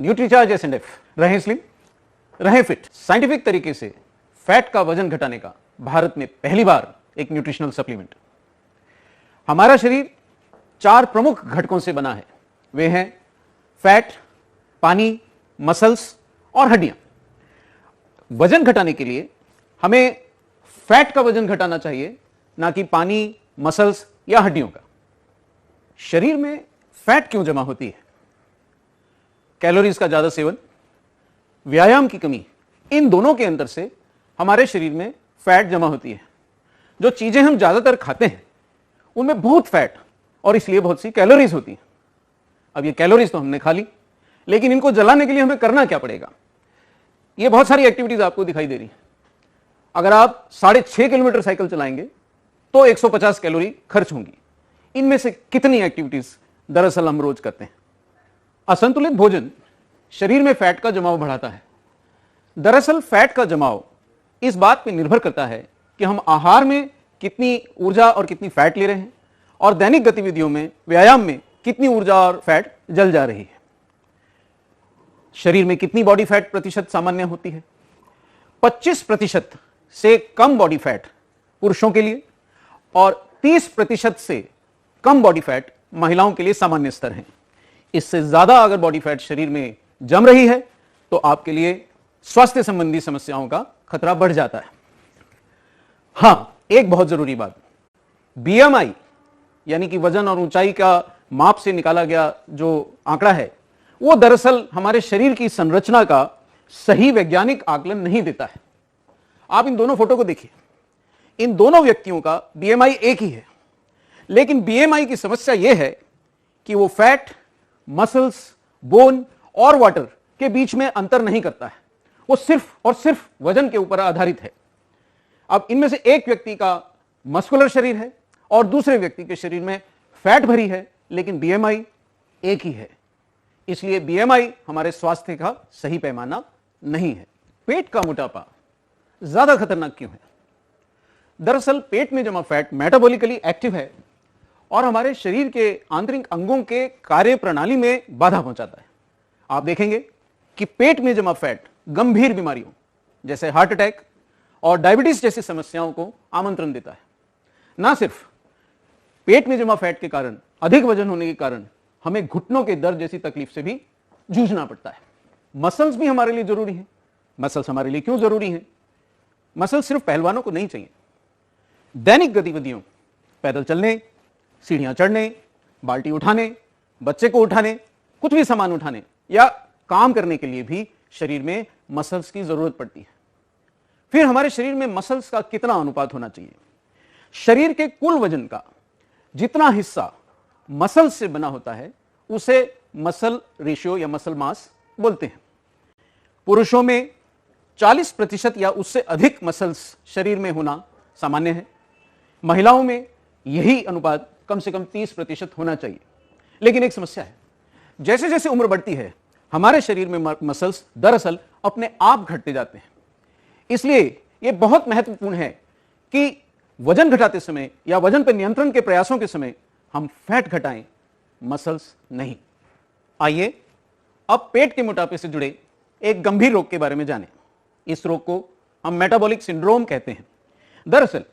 Nutricharge एस&एफ, रहें slim, रहें fit. Scientific तरीके से फैट का वजन घटाने का भारत में पहली बार एक न्यूट्रिशनल सप्लीमेंट। हमारा शरीर 4 प्रमुख घटकों से बना है, वे हैं फैट, पानी, मसल्स और हड्डियां। वजन घटाने के लिए हमें फैट का वजन घटाना चाहिए, ना कि पानी, मसल्स या हड्डियों का। शरीर में फैट क्यों जमा होती है? कैलोरीज का ज्यादा सेवन, व्यायाम की कमी, इन दोनों के अंतर से हमारे शरीर में फैट जमा होती है। जो चीजें हम ज्यादातर खाते हैं उनमें बहुत फैट और इसलिए बहुत सी कैलोरीज होती हैं। अब ये कैलोरीज तो हमने खा ली, लेकिन इनको जलाने के लिए हमें करना क्या पड़ेगा? ये बहुत सारी एक्टिविटीज आपको दिखाई दे रही है। अगर आप 6.5 किलोमीटर साइकिल चलाएंगे तो 150 कैलोरी खर्च होंगी। इनमें से कितनी एक्टिविटीज दरअसल हम रोज करते हैं? असंतुलित भोजन शरीर में फैट का जमाव बढ़ाता है। दरअसल फैट का जमाव इस बात पर निर्भर करता है कि हम आहार में कितनी ऊर्जा और कितनी फैट ले रहे हैं और दैनिक गतिविधियों में, व्यायाम में कितनी ऊर्जा और फैट जल जा रही है। शरीर में कितनी बॉडी फैट प्रतिशत सामान्य होती है? 25% से कम बॉडी फैट पुरुषों के लिए और 30% से कम बॉडी फैट महिलाओं के लिए सामान्य स्तर है। इससे ज्यादा अगर बॉडी फैट शरीर में जम रही है तो आपके लिए स्वास्थ्य संबंधी समस्याओं का खतरा बढ़ जाता है। हां, एक बहुत जरूरी बात, बीएमआई यानी कि वजन और ऊंचाई का माप से निकाला गया जो आंकड़ा है, वो दरअसल हमारे शरीर की संरचना का सही वैज्ञानिक आकलन नहीं देता है। आप इन दोनों फोटो को देखिए, इन दोनों व्यक्तियों का बीएमआई एक ही है, लेकिन बीएमआई की समस्या यह है कि वो फैट, मसल्स, बोन और वाटर के बीच में अंतर नहीं करता है। वो सिर्फ और सिर्फ वजन के ऊपर आधारित है। अब इनमें से एक व्यक्ति का मस्कुलर शरीर है और दूसरे व्यक्ति के शरीर में फैट भरी है, लेकिन बीएमआई एक ही है। इसलिए बीएमआई हमारे स्वास्थ्य का सही पैमाना नहीं है। पेट का मोटापा ज्यादा खतरनाक क्यों है? दरअसल पेट में जमा फैट मेटाबॉलिकली एक्टिव है और हमारे शरीर के आंतरिक अंगों के कार्य प्रणाली में बाधा पहुंचाता है। आप देखेंगे कि पेट में जमा फैट गंभीर बीमारियों जैसे हार्ट अटैक और डायबिटीज जैसी समस्याओं को आमंत्रण देता है। ना सिर्फ पेट में जमा फैट के कारण, अधिक वजन होने के कारण हमें घुटनों के दर्द जैसी तकलीफ से भी जूझना पड़ता है। मसल्स भी हमारे लिए जरूरी हैं। मसल्स हमारे लिए क्यों जरूरी हैं? मसल्स सिर्फ पहलवानों को नहीं चाहिए। दैनिक गतिविधियों, पैदल चलने, सीढ़ियां चढ़ने, बाल्टी उठाने, बच्चे को उठाने, कुछ भी सामान उठाने या काम करने के लिए भी शरीर में मसल्स की जरूरत पड़ती है। फिर हमारे शरीर में मसल्स का कितना अनुपात होना चाहिए? शरीर के कुल वजन का जितना हिस्सा मसल से बना होता है उसे मसल रेशियो या मसल मास बोलते हैं। पुरुषों में 40% या उससे अधिक मसल्स शरीर में होना सामान्य है। महिलाओं में यही अनुपात कम से कम 30% होना चाहिए। लेकिन एक समस्या है, जैसे जैसे उम्र बढ़ती है हमारे शरीर में मसल्स दरअसल अपने आप घटते जाते हैं। इसलिए यह बहुत महत्वपूर्ण है कि वजन घटाते समय या वजन पर नियंत्रण के प्रयासों के समय हम फैट घटाएं, मसल्स नहीं। आइए अब पेट के मोटापे से जुड़े एक गंभीर रोग के बारे में जानें। इस रोग को हम मेटाबॉलिक सिंड्रोम कहते हैं। दरअसल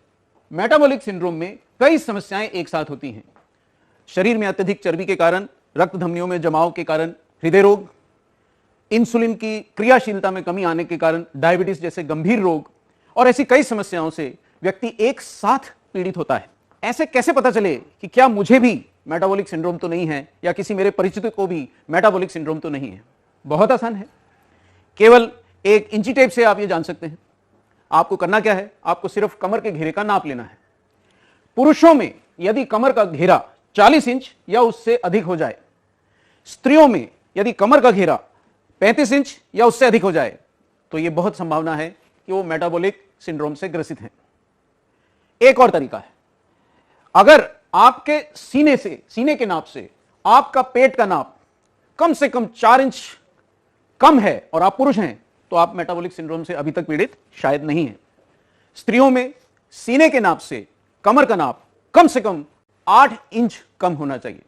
मेटाबॉलिक सिंड्रोम में कई समस्याएं एक साथ होती हैं। शरीर में अत्यधिक चर्बी के कारण, रक्त धमनियों में जमाव के कारण हृदय रोग, इंसुलिन की क्रियाशीलता में कमी आने के कारण डायबिटीज जैसे गंभीर रोग और ऐसी कई समस्याओं से व्यक्ति एक साथ पीड़ित होता है। ऐसे कैसे पता चले कि क्या मुझे भी मेटाबॉलिक सिंड्रोम तो नहीं है या किसी मेरे परिचित को भी मेटाबॉलिक सिंड्रोम तो नहीं है? बहुत आसान है। केवल एक इंची टेप से आप ये जान सकते हैं। आपको करना क्या है? आपको सिर्फ कमर के घेरे का नाप लेना है। पुरुषों में यदि कमर का घेरा 40 इंच या उससे अधिक हो जाए, स्त्रियों में यदि कमर का घेरा 35 इंच या उससे अधिक हो जाए, तो यह बहुत संभावना है कि वो मेटाबॉलिक सिंड्रोम से ग्रसित हैं। एक और तरीका है, अगर आपके सीने के नाप से आपका पेट का नाप कम से कम 4 इंच कम है और आप पुरुष हैं, तो आप मेटाबॉलिक सिंड्रोम से अभी तक पीड़ित शायद नहीं है। स्त्रियों में सीने के नाप से कमर का नाप कम से कम 8 इंच कम होना चाहिए।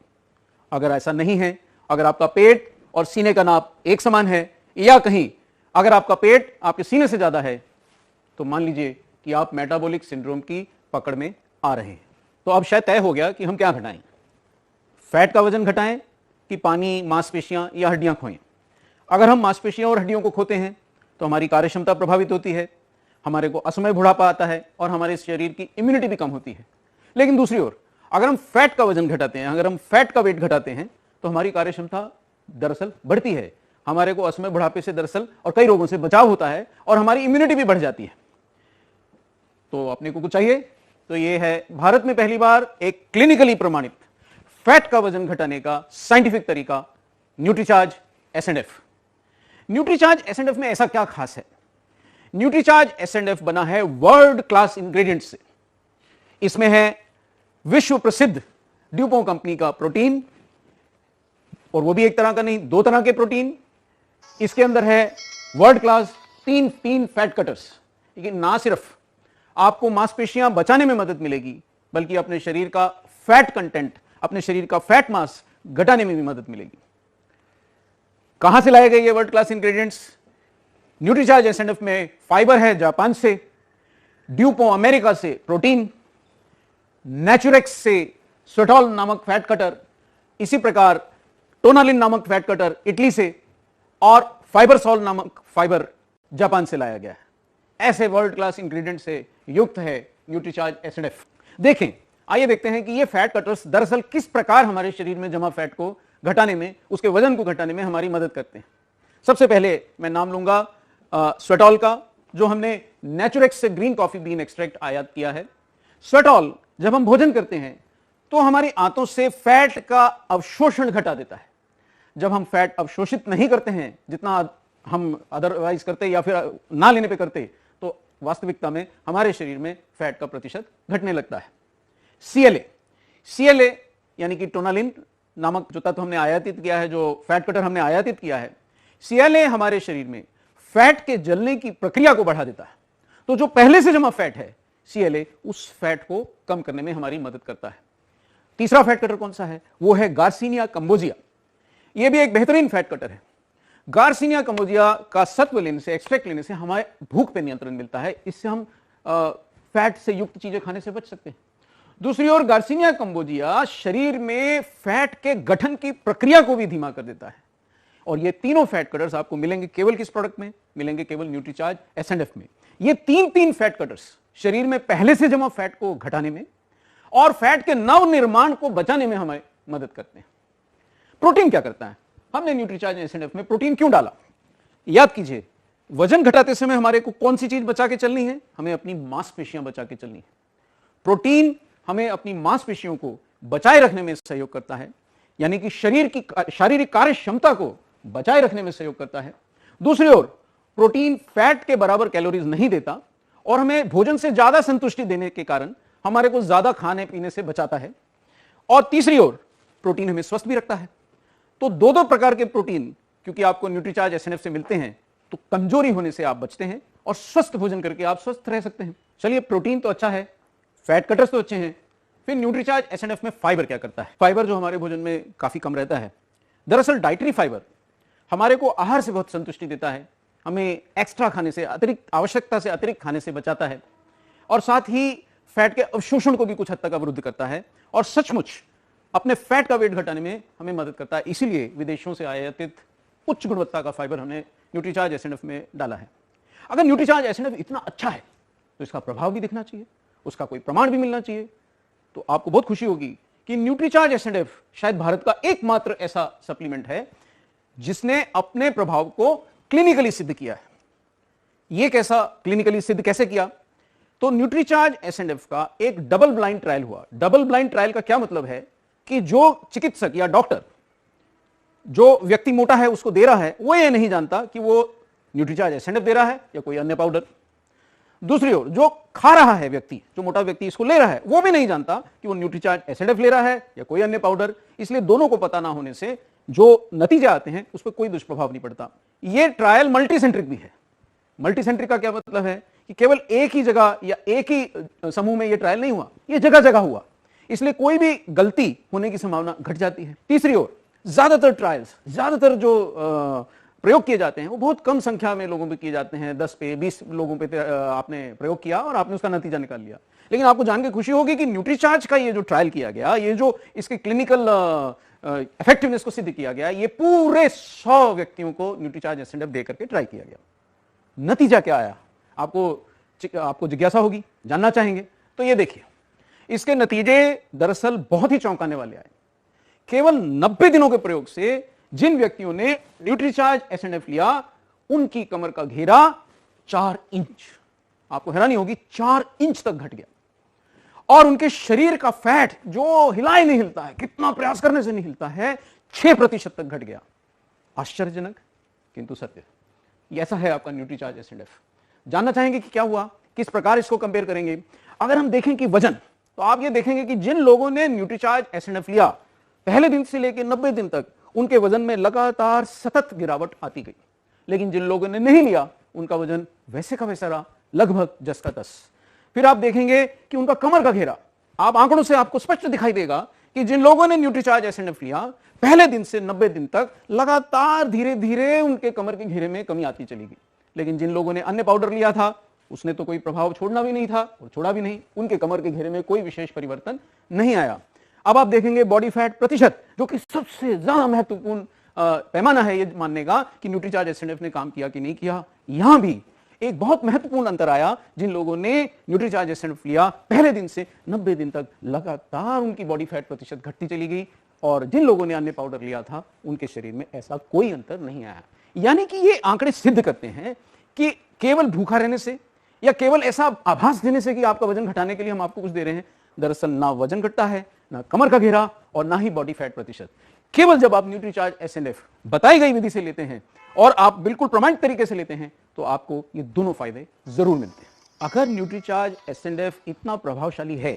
अगर ऐसा नहीं है, अगर आपका पेट और सीने का नाप एक समान है, या कहीं अगर आपका पेट आपके सीने से ज्यादा है तो मान लीजिए कि आप मेटाबॉलिक सिंड्रोम की पकड़ में आ रहे हैं। तो अब शायद तय हो गया कि हम क्या घटाएं, फैट का वजन घटाएं कि पानी, मांसपेशियां या हड्डियां खोएं। अगर हम मांसपेशियां और हड्डियों को खोते हैं तो हमारी कार्यक्षमता प्रभावित होती है, हमारे को असमय बुढ़ापा आता है और हमारे शरीर की इम्यूनिटी भी कम होती है। लेकिन दूसरी ओर अगर हम फैट का वजन घटाते हैं, अगर हम फैट का वेट घटाते हैं तो हमारी कार्यक्षमता दरअसल बढ़ती है, हमारे को असमय बुढ़ापे से दरअसल और कई रोगों से बचाव होता है और हमारी इम्यूनिटी भी बढ़ जाती है। तो अपने को कुछ चाहिए तो ये है भारत में पहली बार एक क्लिनिकली प्रमाणित फैट का वजन घटाने का साइंटिफिक तरीका, न्यूट्रीचार्ज एस&एफ। न्यूट्रीचार्ज एस&एफ में ऐसा क्या खास है? न्यूट्रीचार्ज एस&एफ बना है वर्ल्ड क्लास इंग्रेडिएंट से। इसमें है विश्व प्रसिद्ध ड्यूपों कंपनी का प्रोटीन, और वो भी एक तरह का नहीं, दो तरह के प्रोटीन। इसके अंदर है वर्ल्ड क्लास तीन फैट कटर्स। लेकिन ना सिर्फ आपको मांसपेशियां बचाने में मदद मिलेगी बल्कि अपने शरीर का फैट कंटेंट, अपने शरीर का फैट मास घटाने में भी मदद मिलेगी। कहां से लाए गए ये वर्ल्ड क्लास इंग्रेडिएंट्स? न्यूट्रीचार्ज एस&एफ में फाइबर है जापान से, ड्यूपो अमेरिका से प्रोटीन, नेचुरेक्स से स्वेटॉल नामक फैट कटर, इसी प्रकार टोनालिन नामक फैट कटर इटली से, और फाइबरसॉल नामक फाइबर जापान से लाया गया है। ऐसे वर्ल्ड क्लास इंग्रेडिएंट से युक्त है न्यूट्रीचार्ज एस&एफ। देखें, आइए देखते हैं कि ये फैट कटर्स दरअसल किस प्रकार हमारे शरीर में जमा फैट को घटाने में, उसके वजन को घटाने में हमारी मदद करते हैं। सबसे पहले मैं नाम लूंगा स्वेटॉल का, जो हमने नेचुरेक्स से ग्रीन कॉफी बीन एक्सट्रैक्ट आयात किया है। स्वेटॉल जब हम भोजन करते हैं तो हमारी आंतों से फैट का अवशोषण घटा देता है। जब हम फैट अवशोषित नहीं करते हैं, जितना हम अदरवाइज करते या फिर ना लेने पे करते, तो वास्तविकता में हमारे शरीर में फैट का प्रतिशत घटने लगता है। सीएलए यानी कि टोनालिन नामक जो तत्व हमने आयातित किया है, जो फैट कटर हमने आयातित किया है, सीएलए हमारे शरीर में फैट के जलने की प्रक्रिया को बढ़ा देता है। तो जो पहले से जमा फैट है, सीएलए उस फैट को कम करने में हमारी मदद करता है। तीसरा फैट कटर कौन सा है? वो है गार्सिनिया कंबोजिया। यह भी एक बेहतरीन फैट कटर है। गार्सिनिया कंबोजिया का सत्व लेने से, एक्सट्रैक्ट लेने से हमारे भूख पे नियंत्रण मिलता है। इससे हम फैट से युक्त चीजें खाने से बच सकते हैं। दूसरी ओर गार्सिनिया कंबोजिया शरीर में फैट के गठन की प्रक्रिया को भी धीमा कर देता है। और ये तीनों फैट कटर्स आपको मिलेंगे केवल किस प्रोडक्ट में? मिलेंगे केवल न्यूट्रीचार्ज एस&एफ में। ये तीन फैट कटर्स शरीर में पहले से जमा फैट को घटाने में और फैट के नव निर्माण को बचाने में हमें मदद करते हैं। प्रोटीन क्या करता है? हमने न्यूट्रीचार्ज एस&एफ में प्रोटीन क्यों डाला? याद कीजिए, वजन घटाते समय हमारे को कौन सी चीज बचा के चलनी है? हमें अपनी मांसपेशियां बचा के चलनी है। प्रोटीन हमें अपनी मांसपेशियों को बचाए रखने में सहयोग करता है, यानी कि शरीर की शारीरिक कार्य क्षमता को बचाए रखने में सहयोग करता है। दूसरी ओर प्रोटीन फैट के बराबर कैलोरीज नहीं देता और हमें भोजन से ज्यादा संतुष्टि देने के कारण हमारे को ज्यादा खाने पीने से बचाता है। और तीसरी ओर प्रोटीन हमें स्वस्थ भी रखता है। तो दो प्रकार के प्रोटीन क्योंकि आपको न्यूट्रीचार्ज एस&एफ से मिलते हैं, तो कमजोरी होने से आप बचते हैं और स्वस्थ भोजन करके आप स्वस्थ रह सकते हैं। चलिए, प्रोटीन तो अच्छा है, फैट कटर्स तो अच्छे हैं, फिर न्यूट्रीचार्ज एस&एफ में फाइबर क्या करता है? फाइबर जो हमारे भोजन में काफी कम रहता है, दरअसल डाइटरी फाइबर हमारे को आहार से बहुत संतुष्टि देता है, हमें एक्स्ट्रा खाने से, अतिरिक्त आवश्यकता से अतिरिक्त खाने से बचाता है और साथ ही फैट के अवशोषण को भी कुछ हद तक अवरुद्ध करता है और सचमुच अपने फैट का वेट घटाने में हमें मदद करता है। इसीलिए विदेशों से आयातित उच्च गुणवत्ता का फाइबर हमने न्यूट्रीचार्ज एस&एफ में डाला है। अगर न्यूट्रीचार्ज एस&एफ इतना अच्छा है तो इसका प्रभाव भी दिखना चाहिए, उसका कोई प्रमाण भी मिलना चाहिए। तो आपको बहुत खुशी होगी कि न्यूट्रीचार्ज एस&एफ शायद भारत का एकमात्र ऐसा सप्लीमेंट है जिसने अपने प्रभाव को क्लिनिकली सिद्ध किया है। यह कैसा क्लिनिकली सिद्ध कैसे किया? तो न्यूट्रीचार्ज एस&एफ का एक डबल ब्लाइंड ट्रायल हुआ। डबल ब्लाइंड ट्रायल का क्या मतलब है कि जो चिकित्सक या डॉक्टर जो व्यक्ति मोटा है उसको दे रहा है, वो ये नहीं जानता कि वो न्यूट्रीचार्ज एस&एफ दे रहा है या कोई अन्य पाउडर। दूसरी ओर जो खा रहा है व्यक्ति, जो मोटा व्यक्ति इसको ले रहा है, वो भी नहीं जानता कि वो न्यूट्रीचार्ज एस&एफ ले रहा है या कोई अन्य पाउडर। इसलिए दोनों को पता ना होने से जो नतीजे आते हैं उस पर कोई दुष्प्रभाव नहीं पड़ता। यह ट्रायल मल्टीसेंट्रिक भी है। मल्टीसेंट्रिक का क्या मतलब है कि केवल एक ही जगह या एक ही समूह में यह ट्रायल नहीं हुआ, यह जगह जगह हुआ, इसलिए कोई भी गलती होने की संभावना घट जाती है। तीसरी ओर ज्यादातर ट्रायल्स, ज्यादातर जो प्रयोग किए जाते हैं वो बहुत कम संख्या में लोगों पे किए जाते हैं। 10 पे 20 लोगों पे आपने प्रयोग किया और आपने उसका नतीजा निकाल लिया। लेकिन आपको जान के खुशी होगी कि न्यूट्रीचार्ज का ये जो ट्रायल किया गया, ये जो इसके क्लिनिकल इफेक्टिवनेस को सिद्ध किया गया, ये पूरे 100 व्यक्तियों को न्यूट्रीचार्ज एसएनएफ दे करके ट्राई किया गया। नतीजा क्या आया, आपको जिज्ञासा होगी, जानना चाहेंगे। तो ये देखिए, इसके नतीजे दरअसल बहुत ही चौंकाने वाले आए। केवल 90 दिनों के प्रयोग से जिन व्यक्तियों ने न्यूट्रीचार्ज एसएनएफ लिया, उनकी कमर का घेरा 4 इंच, आपको हैरानी होगी, 4 इंच तक घट गया। और उनके शरीर का फैट जो हिला ही नहीं हिलता है, कितना प्रयास करने से नहीं हिलता है, 6% तक घट गया। आश्चर्यजनक किंतु सत्य। ऐसा है आपका न्यूट्रीचार्ज एसएनएफ। जानना चाहेंगे कि क्या हुआ, किस प्रकार इसको कंपेयर करेंगे। अगर हम देखें कि वजन, तो आप ये देखेंगे कि जिन लोगों ने न्यूट्रीचार्ज एसएनएफ लिया, पहले दिन से लेकर 90 दिन तक उनके वजन में लगातार सतत गिरावट आती गई। लेकिन जिन लोगों ने नहीं लिया, उनका वजन वैसे का वैसा रहा, लगभग 10 का 10। फिर आप देखेंगे कि उनका कमर का घेरा, आप आंकड़ों से आपको स्पष्ट दिखाई देगा कि जिन लोगों ने न्यूट्रीचार्ज एसएनएफ लिया, पहले दिन से 90 दिन तक लगातार धीरे धीरे उनके कमर के घेरे में कमी आती चली गई। लेकिन जिन लोगों ने अन्य पाउडर लिया था, उसने तो कोई प्रभाव छोड़ना भी नहीं था और छोड़ा भी नहीं, उनके कमर के घेरे में कोई विशेष परिवर्तन नहीं आया। अब आप देखेंगे बॉडी फैट प्रतिशत, जो कि सबसे ज्यादा महत्वपूर्ण पैमाना है ये मानने का कि न्यूट्रीचार्ज एसएनएफ ने काम किया कि नहीं किया। यहां भी एक बहुत महत्वपूर्ण अंतर आया। जिन लोगों ने न्यूट्रीचार्ज एसएनएफ लिया, पहले दिन से 90 दिन तक लगातार उनकी बॉडी फैट प्रतिशत घटती चली गई, और जिन लोगों ने अन्य पाउडर लिया था, उनके शरीर में ऐसा कोई अंतर नहीं आया। यानी कि ये आंकड़े सिद्ध करते हैं कि केवल भूखा रहने से या केवल ऐसा आभास देने से कि आपका वजन घटाने के लिए हम आपको कुछ दे रहे हैं, दरअसल ना वजन घटता है, ना कमर का घेरा, और ना ही बॉडी फैट प्रतिशत। केवल जब आप न्यूट्रीचार्ज एसएनएफ बताई गई विधि से लेते हैं और आप बिल्कुल प्रमाणित तरीके से लेते हैं, तो आपको ये दोनों फायदे जरूर मिलते हैं। अगर न्यूट्रीचार्ज एसएनएफ इतना प्रभावशाली है,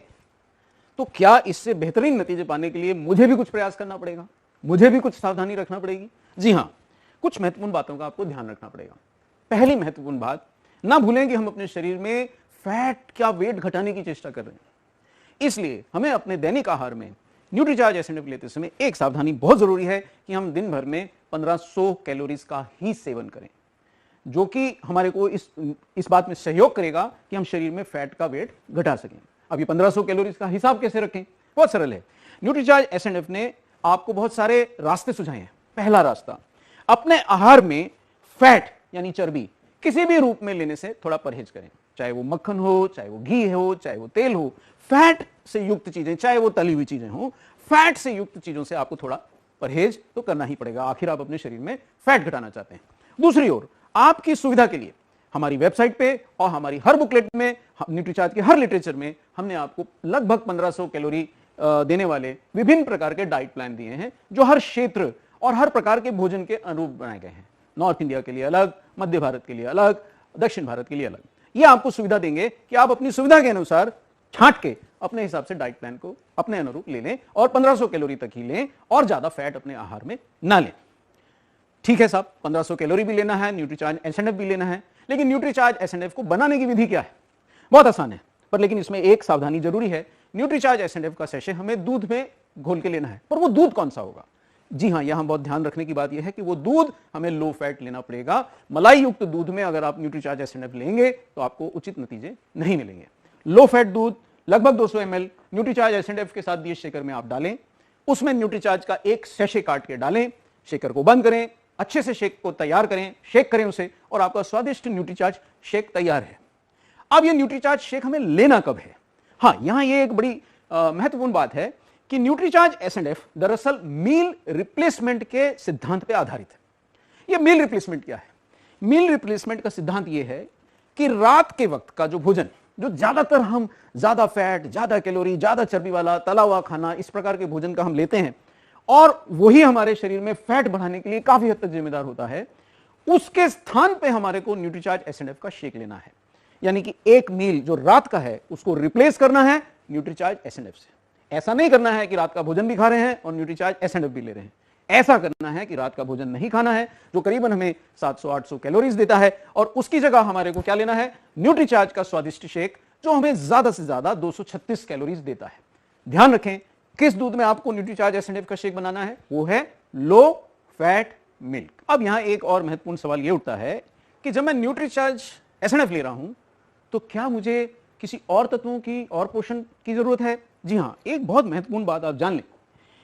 तो क्या इससे बेहतरीन नतीजे पाने के लिए मुझे भी कुछ प्रयास करना पड़ेगा, मुझे भी कुछ सावधानी रखना पड़ेगी? जी हां, कुछ महत्वपूर्ण बातों का आपको ध्यान रखना पड़ेगा। पहली महत्वपूर्ण बात, ना भूलें कि हम अपने शरीर में फैट क्या वेट घटाने की चेष्टा कर रहे हैं। इसलिए हमें अपने दैनिक आहार में न्यूट्रीचार्ज एसएनएफ लेते समय एक सावधानी बहुत जरूरी है कि हम दिन भर में 1500 कैलोरीज का ही सेवन करें, जो कि हमारे को इस बात में सहयोग करेगा कि हम शरीर में फैट का वेट घटा सकें। अब ये 1500 कैलोरीज का हिसाब कैसे रखें? बहुत सरल है। न्यूट्रीचार्ज एसएनएफ ने आपको बहुत सारे रास्ते सुझाए हैं। पहला रास्ता, अपने आहार में फैट यानी चर्बी किसी भी रूप में लेने से थोड़ा परहेज करें। चाहे वो मक्खन हो, चाहे वो घी हो, चाहे वो तेल हो, फैट से युक्त चीजें, चाहे वो तली हुई चीजें हो, फैट से युक्त चीजों से आपको थोड़ा परहेज तो करना ही पड़ेगा। आखिर आप अपने शरीर में फैट घटाना चाहते हैं। दूसरी ओर, आपकी सुविधा के लिए हमारी वेबसाइट पे और हमारी हर बुकलेट में, न्यूट्रीचार्ज के हर लिटरेचर में, हमने आपको लगभग 1500 कैलोरी देने वाले विभिन्न प्रकार के डाइट प्लान दिए हैं, जो हर क्षेत्र और हर प्रकार के भोजन के अनुरूप बनाए गए हैं। नॉर्थ इंडिया के लिए अलग, मध्य भारत के लिए अलग, दक्षिण भारत के लिए अलग। ये आपको सुविधा देंगे कि आप अपनी सुविधा के अनुसार छांट के अपने हिसाब से डाइट प्लान को अपने अनुरूप ले लें और 1500 कैलोरी तक ही लें और ज्यादा फैट अपने आहार में ना लें। ठीक है साहब, 1500 कैलोरी भी लेना है, न्यूट्रीचार्ज एसएनएफ भी लेना है, लेकिन न्यूट्रीचार्ज एसएनएफ को बनाने की विधि क्या है? बहुत आसान है, पर लेकिन इसमें एक सावधानी जरूरी है। न्यूट्रीचार्ज एसएनएफ का सैशे हमें दूध में घोल के लेना है, पर वो दूध कौन सा होगा? जी हां, यहां बहुत ध्यान रखने की बात यह है कि वो दूध हमें लो फैट लेना पड़ेगा। मलाई युक्त दूध में अगर आप न्यूट्रीचार्ज एसएनएफ लेंगे तो आपको उचित नतीजे नहीं मिलेंगे। लो फैट दूध लगभग 200 ml न्यूट्रीचार्ज एसएनएफ के साथ दिए शेकर में आप डालें, उसमें न्यूट्रीचार्ज का एक सैशे काट के डालें, शेकर को बंद करें, अच्छे से शेक को तैयार करें, शेक करें उसे, और आपका स्वादिष्ट न्यूट्रीचार्ज शेक तैयार है। अब ये न्यूट्रीचार्ज शेक हमें लेना कब है? हाँ, यहां ये एक बड़ी महत्वपूर्ण बात है कि न्यूट्रीचार्ज एसएनएफ दरअसल मील रिप्लेसमेंट के सिद्धांत पर आधारित है। यह मील रिप्लेसमेंट क्या है? मील रिप्लेसमेंट का सिद्धांत यह है कि रात के वक्त का जो भोजन, जो ज्यादातर हम ज्यादा फैट, ज्यादा कैलोरी, ज्यादा चर्बी वाला तला हुआ खाना, इस प्रकार के भोजन का हम लेते हैं और वही हमारे शरीर में फैट बढ़ाने के लिए काफी हद तक जिम्मेदार होता है, उसके स्थान पे हमारे को न्यूट्रीचार्ज एसएनएफ का शेक लेना है। यानी कि एक मील जो रात का है उसको रिप्लेस करना है न्यूट्रीचार्ज एसएनएफ से। ऐसा नहीं करना है कि रात का भोजन भी खा रहे हैं और न्यूट्रीचार्ज एसएनएफ भी ले रहे हैं। ऐसा करना है कि रात का भोजन नहीं खाना है, जो करीबन हमें 700-800 कैलोरीज देता है, और उसकी जगह हमारे को क्या लेना है? न्यूट्रीचार्ज का स्वादिष्ट शेक, जो हमें ज्यादा से ज्यादा 236 कैलोरीज देता है। ध्यान रखें, किस दूध में आपको न्यूट्रीचार्ज एसएनएफ का शेक बनाना है? वो है लो फैट मिल्क। अब यहां एक और महत्वपूर्ण सवाल यह उठता है कि जब मैं न्यूट्रीचार्ज एसएनएफ ले रहा हूं तो क्या मुझे किसी और तत्वों की और पोषण की जरूरत है? जी हां, एक बहुत महत्वपूर्ण बात आप जान लें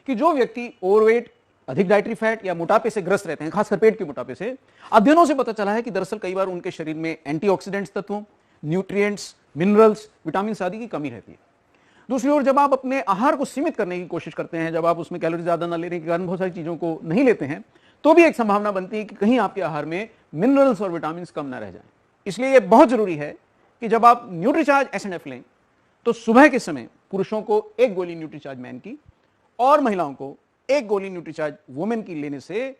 कि जो व्यक्ति ओवरवेट, अधिक डाइटरी फैट या मोटापे से ग्रस्त रहते हैं, खासकर पेट के मोटापे से, अध्ययनों से पता चला है कि दरअसल कई बार उनके शरीर में एंटीऑक्सीडेंट्स तत्वों, न्यूट्रिएंट्स, मिनरल्स, विटामिन आदि की कमी रहती है। दूसरी ओर जब आप अपने आहार को सीमित करने की कोशिश करते हैं, जब आप उसमें कैलोरी ज्यादा न लेने के कारण बहुत सारी चीजों को नहीं लेते हैं, तो भी एक संभावना बनती है कि कहीं आपके आहार में मिनरल्स और विटामिन कम ना रह जाए। इसलिए यह बहुत जरूरी है कि जब आप न्यूट्रीचार्ज एसएनएफ लें तो सुबह के समय पुरुषों को एक गोली न्यूट्रीचार्ज मैन की और महिलाओं को एक गोली न्यूट्रीचार्ज वुमेन की लेने से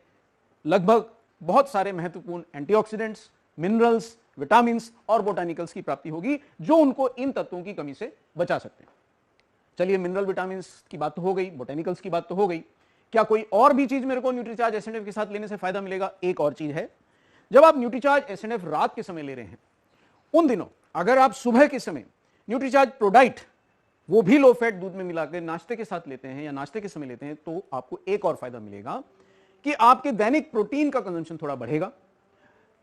लगभग बहुत सारे महत्वपूर्ण एंटीऑक्सीडेंट्स, मिनरल्स, विटामिन और बोटानिकल्स की प्राप्ति होगी, जो उनको इन तत्वों की कमी से बचा सकते हैं। चलिए, मिनरल विटामिन की बात तो हो गई, बोटानिकल्स की बात तो हो गई। क्या कोई और भी चीज मेरे को न्यूट्रीचार्ज एसएनएफ के साथ लेने से फायदा मिलेगा? एक और चीज है, जब आप न्यूट्रीचार्ज एसएनएफ रात के समय ले रहे हैं, उन दिनों अगर आप सुबह के समय न्यूट्रीचार्ज प्रोडाइट, वो भी लो फैट दूध में मिलाकर नाश्ते के साथ लेते हैं या नाश्ते के समय लेते हैं, तो आपको एक और फायदा मिलेगा कि आपके दैनिक प्रोटीन का कंजम्पशन थोड़ा बढ़ेगा।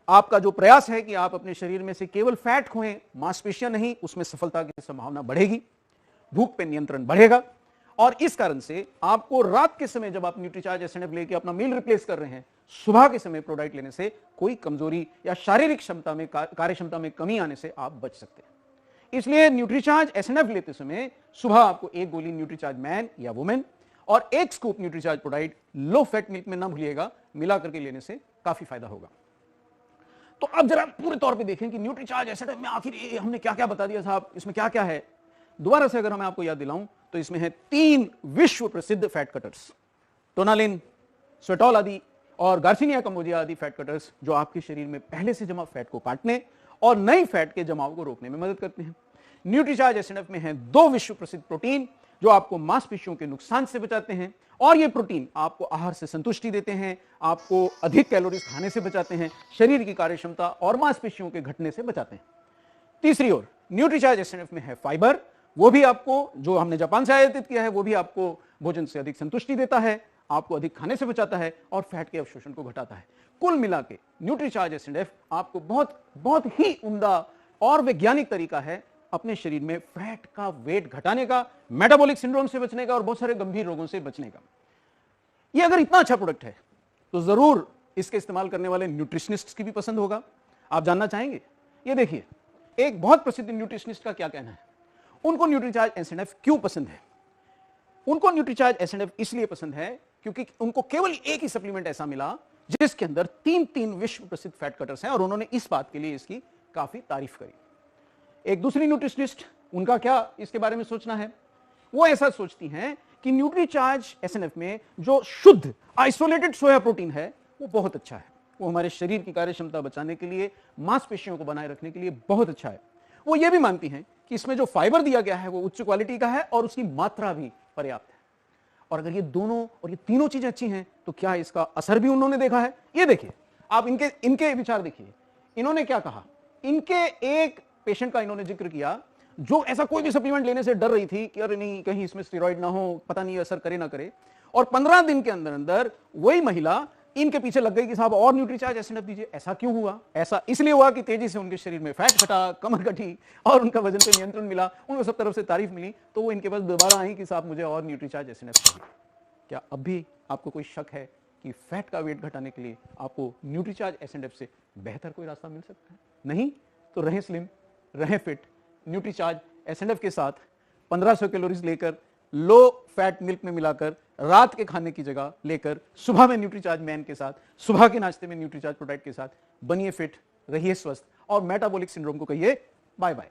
आपका जो प्रयास है कि आप अपने शरीर में से केवल फैट खोएं, मांसपेशियां नहीं, उसमें सफलता की संभावना बढ़ेगी, भूख पे नियंत्रण बढ़ेगा। और इस कारण से आपको रात के समय जब आप न्यूट्रीचार्ज एसएनएफ लेके अपना मील रिप्लेस कर रहे हैं, सुबह के समय प्रोडाइट लेने से कोई कमजोरी या शारीरिक क्षमता में, कार्य क्षमता में कमी आने से आप बच सकते हैं। इसलिए न्यूट्रीचार्ज एसएनएफ लेते समय सुबह आपको एक गोली न्यूट्रीचार्ज मैन या वुमेन और एक scoop Nutricharge ProDiet low fat milk में ना भूलिएगा, मिला करके लेने से काफी फायदा होगा। तो अब जरा पूरे तौर पे देखें कि न्यूट्रीचार्ज एसएनएफ में आखिर हमने क्या क्या बता दिया साहब, इसमें क्या क्या है। दोबारा से अगर मैं आपको याद दिलाऊं तो इसमें है 3 विश्व प्रसिद्ध फैट कटर्स, टोनालिन, स्वेटॉल आदि और गार्सिनिया कंबोजिया आदि फैट कटर्स, जो आपके शरीर में पहले से जमा फैट को काटने और नई फैट के जमाव को रोकने में मदद करते हैं। न्यूट्रीचार्ज एसएनएफ में है 2 विश्व प्रसिद्ध प्रोटीन, जो आपको मांसपेशियों के नुकसान से बचाते हैं, और ये प्रोटीन आपको आहार से संतुष्टि देते हैं, आपको अधिक कैलोरीज खाने से बचाते हैं, शरीर की कार्य क्षमता और मांसपेशियों के घटने से बचाते हैं। तीसरी ओर न्यूट्रीचार्ज एसएनएफ में है फाइबर, वो भी आपको, जो हमने जापान से आयातित किया है, वो भी आपको भोजन से अधिक संतुष्टि देता है, आपको अधिक खाने से बचाता है और फैट के अवशोषण को घटाता है। कुल मिला के न्यूट्रीचार्ज एसएनएफ आपको बहुत ही उम्दा और वैज्ञानिक तरीका है अपने शरीर में फैट का वेट घटाने का, मेटाबॉलिक सिंड्रोम से बचने का और बहुत सारे गंभीर रोगों से बचने का। ये अगर इतना अच्छा प्रोडक्ट है तो जरूर इसके इस्तेमाल करने वाले न्यूट्रिशनिस्ट की भी पसंद होगा। आप जानना चाहेंगे? ये देखिए, एक बहुत प्रसिद्ध न्यूट्रिशनिस्ट का क्या कहना है। उनको न्यूट्रीचार्ज एसएनएफ क्यों पसंद है? उनको न्यूट्रीचार्ज एसएनएफ इसलिए पसंद है क्योंकि उनको केवल एक ही सप्लीमेंट ऐसा मिला जिसके अंदर 3 विश्व प्रसिद्ध फैट कटर्स हैं, और उन्होंने इस बात के लिए इसकी काफी तारीफ करी। एक दूसरी न्यूट्रिशनिस्ट, उनका क्या इसके बारे में सोचना है? वो ऐसा सोचती हैं कि न्यूट्रीचार्ज एसएनएफ में जो शुद्ध आइसोलेटेड सोया प्रोटीन है वो बहुत अच्छा है, वो हमारे शरीर की कार्य क्षमता बचाने के लिए, मांसपेशियों को बनाए रखने के लिए बहुत अच्छा है। वो ये भी मानती हैं कि इसमें जो फाइबर दिया गया है वो उच्च क्वालिटी का है और उसकी मात्रा भी पर्याप्त है। और अगर ये दोनों और ये तीनों चीजें अच्छी हैं तो क्या इसका असर भी उन्होंने देखा है? ये देखिए, आप इनके विचार देखिए। इन्होंने क्या कहा, इनके एक पेशेंट का इन्होंने जिक्र किया जो ऐसा कोई भी सप्लीमेंट लेने से डर रही थी कि अरे नहीं, कहीं इसमें स्टेरॉइड ना हो, पता नहीं असर करे ना करे, और 15 दिन के अंदर अंदर वही महिला इनके पीछे लग गई कि साहब और न्यूट्रीचार्ज एसएनएफ दीजिए। ऐसा क्यों हुआ? ऐसा इसलिए हुआ कि तेजी से उनके शरीर में फैट घटा, कमर घटी और उनका वजन पे नियंत्रण मिला, उनको सब तरफ से तारीफ मिली, तो वो इनके पास दोबारा आई कि साहब मुझे और न्यूट्रीचार्ज एसएनएफ चाहिए। क्या अब भी आपको कोई शक है कि फैट का वेट घटाने के लिए आपको न्यूट्रीचार्ज एसएनएफ से बेहतर कोई रास्ता मिल सकता है? नहीं तो रहें स्लिम, रहें फिट। न्यूट्रीचार्ज एसएनएफ के साथ 1500 कैलोरीज लेकर लो फैट मिल्क में मिलाकर रात के खाने की जगह लेकर सुबह में न्यूट्रीचार्ज मैन के साथ, सुबह के नाश्ते में न्यूट्रीचार्ज प्रोडाइट के साथ बनिए फिट, रहिए स्वस्थ और मेटाबॉलिक सिंड्रोम को कहिए बाय बाय।